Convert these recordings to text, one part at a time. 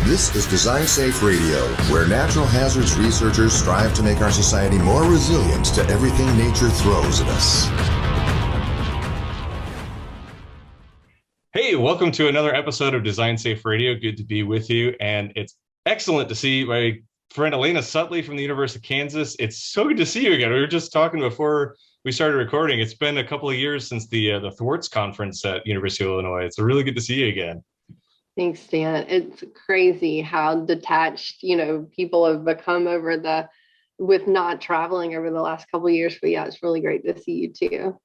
This is Design Safe Radio, where natural hazards researchers strive to make our society more resilient to everything nature throws at us. Hey, welcome to another episode of Design Safe Radio. Good to be with you. And it's excellent to see my friend Elaina Sutley from the University of Kansas. It's so good to see you again. We were just talking before we started recording. It's been a couple of years since the Thwarts conference at University of Illinois. It's really good to see you again. Thanks, Dan. It's crazy how detached, people have become with not traveling over the last couple of years. But yeah, it's really great to see you too.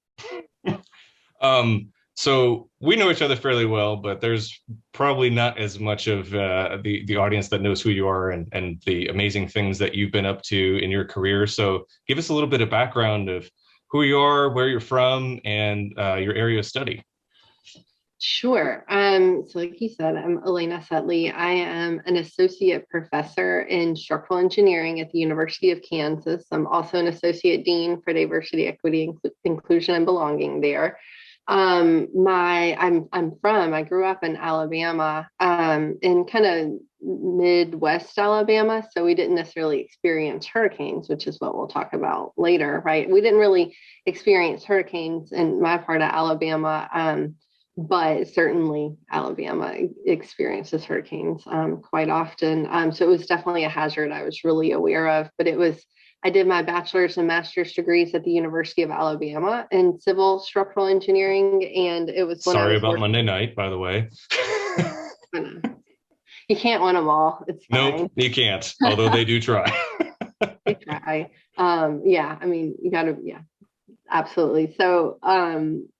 So we know each other fairly well, but there's probably not as much of the audience that knows who you are and the amazing things that you've been up to in your career. So give us a little bit of background of who you are, where you're from, and your area of study. Sure. So like you said, I'm Elaina Sutley. I am an associate professor in structural engineering at the University of Kansas. I'm also an associate dean for diversity, equity, inclusion, and belonging there. I grew up in Alabama, in kind of Midwest Alabama. So we didn't necessarily experience hurricanes, which is what we'll talk about later, right? We didn't really experience hurricanes in my part of Alabama, but certainly Alabama experiences hurricanes quite often. So it was definitely a hazard I was really aware of, but I did my bachelor's and master's degrees at the University of Alabama in civil structural engineering. And it was Sorry about Monday night, by the way. You can't win them all. It's fine. Nope, you can't, although they do try. They try. Absolutely. So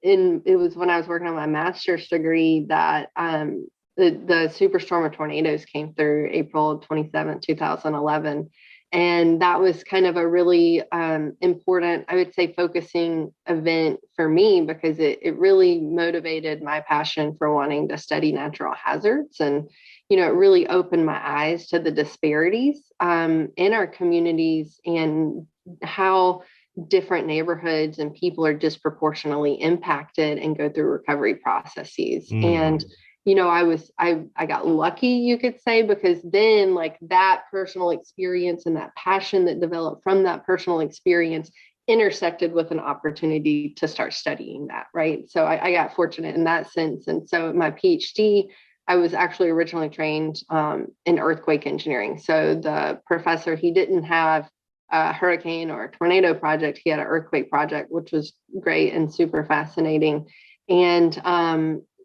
it was when I was working on my master's degree that the superstorm of tornadoes came through April 27th, 2011. And that was kind of a really important, I would say, focusing event for me because it really motivated my passion for wanting to study natural hazards. And, it really opened my eyes to the disparities in our communities and how different neighborhoods and people are disproportionately impacted and go through recovery processes. And I got lucky, you could say, because then like that personal experience and that passion that developed from that personal experience intersected with an opportunity to start studying that, right? So I got fortunate in that sense. And so my PhD, I was actually originally trained in earthquake engineering. So the professor, he didn't have a hurricane or a tornado project. He had an earthquake project, which was great and super fascinating. And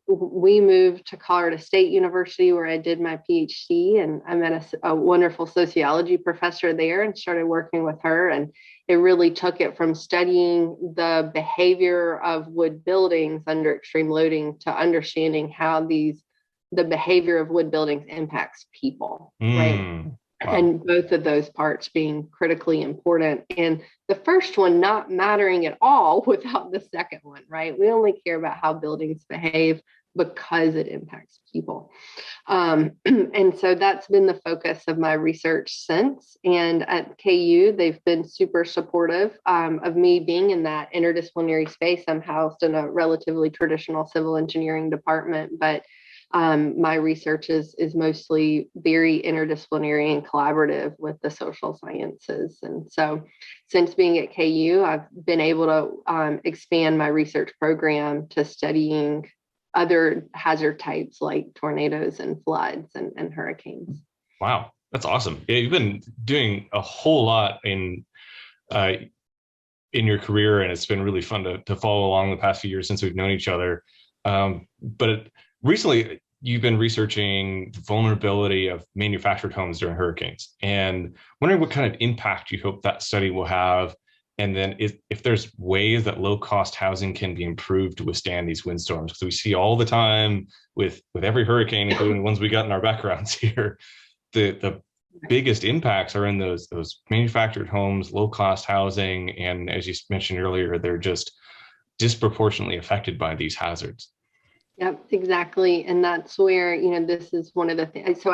we moved to Colorado State University where I did my PhD, and I met a wonderful sociology professor there and started working with her. And it really took it from studying the behavior of wood buildings under extreme loading to understanding how the behavior of wood buildings impacts people, right? Wow. And both of those parts being critically important. And the first one not mattering at all without the second one, right? We only care about how buildings behave because it impacts people. And so that's been the focus of my research since. And at KU, they've been super supportive of me being in that interdisciplinary space. I'm housed in a relatively traditional civil engineering department, but my research is mostly very interdisciplinary and collaborative with the social sciences. And so since being at KU, I've been able to expand my research program to studying other hazard types like tornadoes and floods and hurricanes. Wow, that's awesome. Yeah, you've been doing a whole lot in your career, and it's been really fun to follow along the past few years since we've known each other. But recently, you've been researching the vulnerability of manufactured homes during hurricanes, and wondering what kind of impact you hope that study will have. And then if there's ways that low-cost housing can be improved to withstand these windstorms, because we see all the time with every hurricane, including the ones we got in our backgrounds here, the biggest impacts are in those manufactured homes, low-cost housing, and as you mentioned earlier, they're just disproportionately affected by these hazards. Yep, exactly. And that's where, this is one of the things. So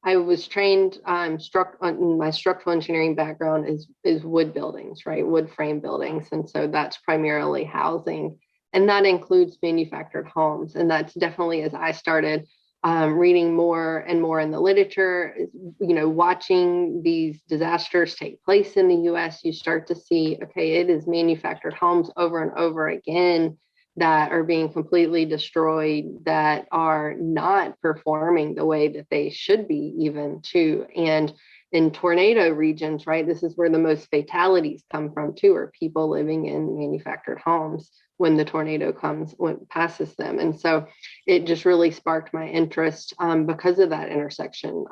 I was trained, my structural engineering background is wood buildings, right? Wood frame buildings. And so that's primarily housing. And that includes manufactured homes. And that's definitely, as I started reading more and more in the literature, watching these disasters take place in the US, you start to see, okay, it is manufactured homes over and over again that are being completely destroyed, that are not performing the way that they should be even too. And in tornado regions, right, this is where the most fatalities come from too, are people living in manufactured homes when the tornado passes them. And so it just really sparked my interest because of that intersection.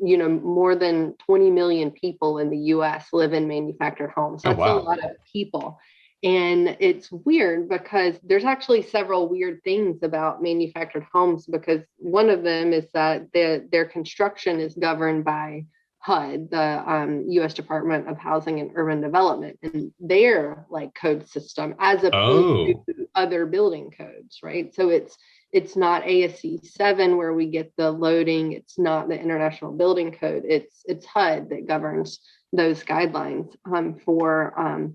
More than 20 million people in the US live in manufactured homes. That's a lot of people. And it's weird because there's actually several weird things about manufactured homes, because one of them is that their construction is governed by HUD, the U.S. Department of Housing and Urban Development, and their code system, as opposed to other building codes, right? So it's not ASC 7 where we get the loading. It's not the International Building Code. It's HUD that governs those guidelines for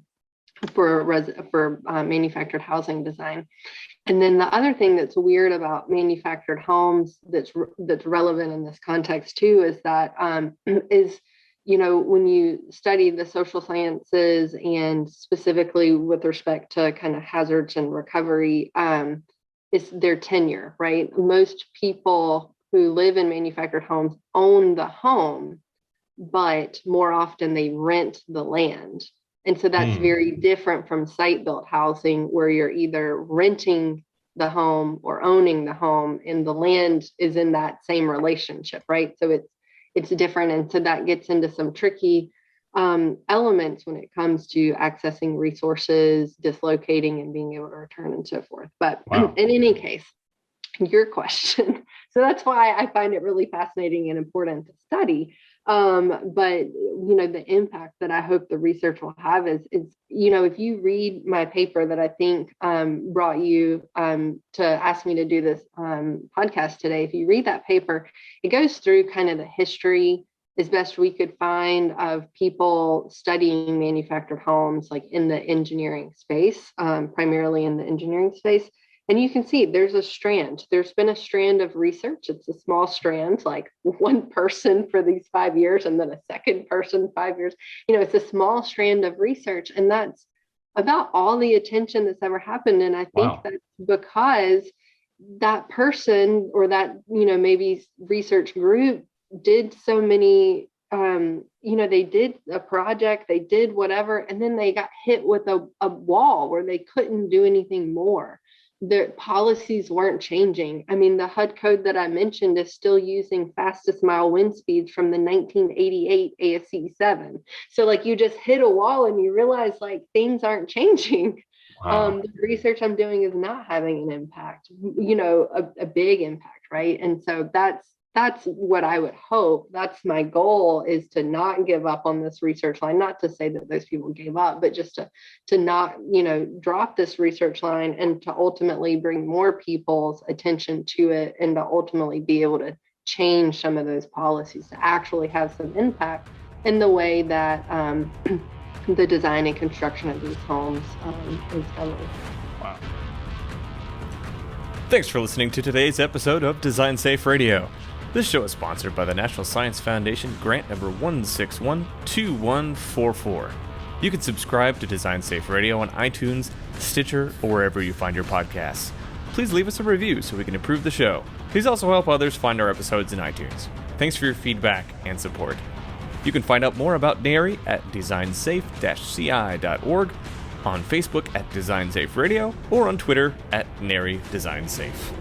manufactured housing design. And then the other thing that's weird about manufactured homes that's relevant in this context too is that when you study the social sciences, and specifically with respect to kind of hazards and recovery, it's their tenure, right? Most people who live in manufactured homes own the home, but more often they rent the land. And so that's very different from site-built housing, where you're either renting the home or owning the home, and the land is in that same relationship, right? So it's different. And so that gets into some tricky elements when it comes to accessing resources, dislocating, and being able to return and so forth. But in any case, your question. So that's why I find it really fascinating and important to study. But the impact that I hope the research will have is if you read my paper that I think brought you to ask me to do this podcast today, if you read that paper, it goes through kind of the history as best we could find of people studying manufactured homes, in the engineering space, primarily in the engineering space. And you can see there's been a strand of research. It's a small strand, one person for these 5 years, and then a second person 5 years. It's a small strand of research, and that's about all the attention that's ever happened. And I think that's because that person, or that, maybe research group, did so many, they did a project, they did whatever, and then they got hit with a wall where they couldn't do anything more. The policies weren't changing. I mean, the HUD code that I mentioned is still using fastest mile wind speeds from the 1988 ASC 7. So you just hit a wall and you realize things aren't changing. The research I'm doing is not having an impact, a big impact, right? And so that's what I would hope. That's my goal, is to not give up on this research line. Not to say that those people gave up, but just to not, drop this research line, and to ultimately bring more people's attention to it, and to ultimately be able to change some of those policies to actually have some impact in the way that the design and construction of these homes is done. Wow. Thanks for listening to today's episode of Design Safe Radio. This show is sponsored by the National Science Foundation grant number 1612144. You can subscribe to Design Safe Radio on iTunes, Stitcher, or wherever you find your podcasts. Please leave us a review so we can improve the show. Please also help others find our episodes in iTunes. Thanks for your feedback and support. You can find out more about NARI at designsafe-ci.org, on Facebook at Design Safe Radio, or on Twitter at NARI Design Safe.